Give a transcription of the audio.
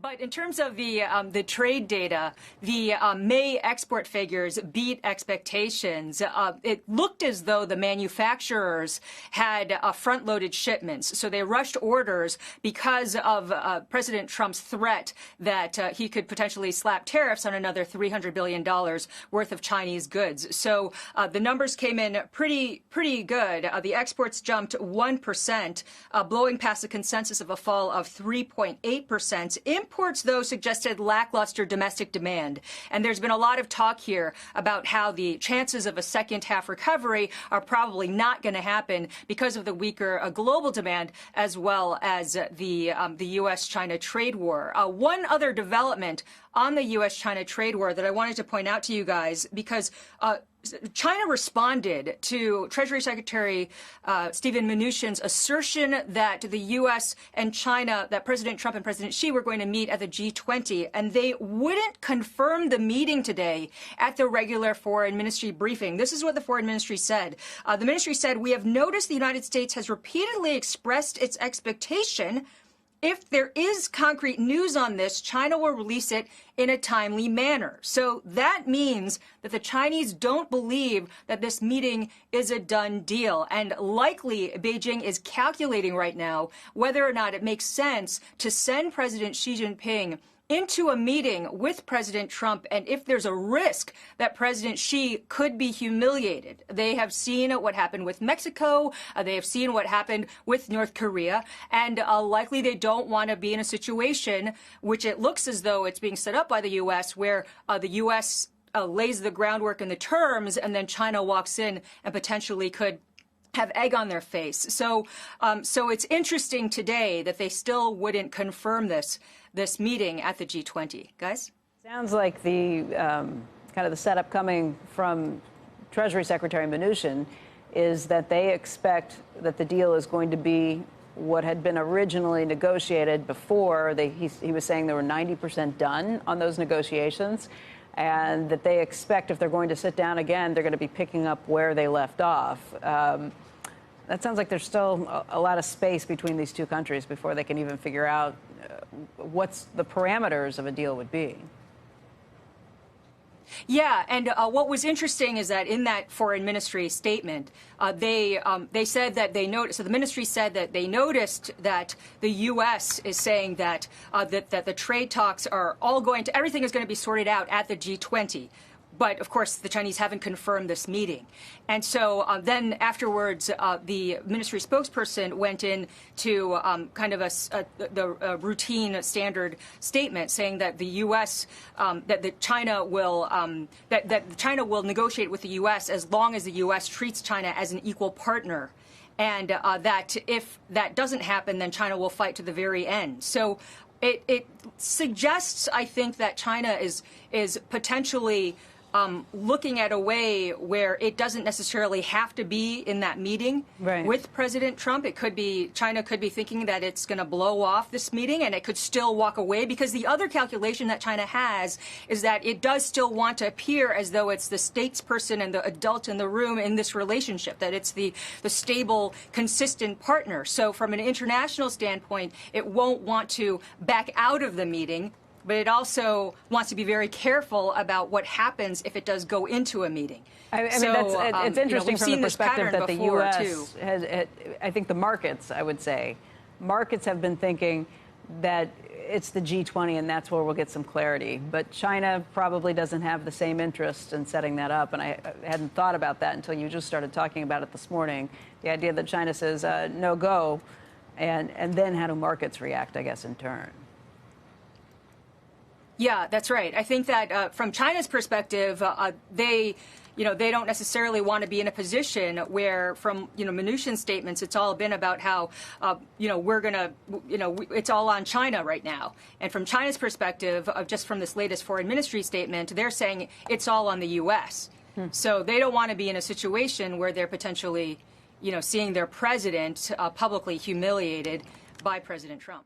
But in terms of the trade data, the May export figures beat expectations. It looked as though the manufacturers had front-loaded shipments, so they rushed orders because of President Trump's threat that he could potentially slap tariffs on another $300 billion worth of Chinese goods. So the numbers came in pretty good. The exports jumped 1%, blowing past a consensus of a fall of 3.8%. Imports, though, suggested lackluster domestic demand. And there's been a lot of talk here about how the chances of a second half recovery are probably not going to happen because of the weaker global demand, as well as the U.S.-China trade war. One other development on the U.S.-China trade war that I wanted to point out to you guys, because China responded to Treasury Secretary Steven Mnuchin's assertion that the U.S. and China, that President Trump and President Xi were going to meet at the G-20, and they wouldn't confirm the meeting today at the regular foreign ministry briefing. This is what the foreign ministry said. The ministry said, "We have noticed the United States has repeatedly expressed its expectation. If there is concrete news on this, China will release it in a timely manner." So that means that the Chinese don't believe that this meeting is a done deal. And likely Beijing is calculating right now whether or not it makes sense to send President Xi Jinping into a meeting with President Trump, and if there's a risk that President Xi could be humiliated. They have seen what happened with Mexico, they have seen what happened with North Korea, and likely they don't want to be in a situation, which it looks as though it's being set up by the U.S., where the U.S. Lays the groundwork and the terms, and then China walks in and potentially could have egg on their face. So it's interesting today that they still wouldn't confirm this meeting at the G20. Guys? Sounds like the kind of the setup coming from Treasury Secretary Mnuchin is that they expect that the deal is going to be what had been originally negotiated before. He was saying they were 90% done on those negotiations, and that they expect if they're going to sit down again, they're going to be picking up where they left off. That sounds like there's still a lot of space between these two countries before they can even figure out what's the parameters of a deal would be. Yeah, and what was interesting is that in that foreign ministry statement, they said that they noticed. So the ministry said that they noticed that the U.S. is saying that that the trade talks are all going to, everything is going to be sorted out at the G20. But, of course, the Chinese haven't confirmed this meeting. And so then afterwards, the ministry spokesperson went in to kind of the routine standard statement saying that the U.S. That China will China will negotiate with the U.S. as long as the U.S. treats China as an equal partner. And that if that doesn't happen, then China will fight to the very end. So it suggests, I think, that China is potentially looking at a way where it doesn't necessarily have to be in that meeting with President Trump. It could be, China could be thinking that it's going to blow off this meeting and it could still walk away, because the other calculation that China has is that it does still want to appear as though it's the statesperson and the adult in the room in this relationship, that it's the stable, consistent partner. So from an international standpoint, it won't want to back out of the meeting, but it also wants to be very careful about what happens if it does go into a meeting. I mean, it's interesting from the perspective that the U.S. has, I think the markets, I would say, markets have been thinking that it's the G20 and that's where we'll get some clarity. But China probably doesn't have the same interest in setting that up. And I hadn't thought about that until you just started talking about it this morning. The idea that China says no go, and then how do markets react, I guess, in turn? Yeah, that's right. I think that from China's perspective, they don't necessarily want to be in a position where, from Mnuchin's statements, it's all been about how we're gonna it's all on China right now. And from China's perspective, just from this latest foreign ministry statement, they're saying it's all on the U.S. So they don't want to be in a situation where they're potentially seeing their president publicly humiliated by President Trump.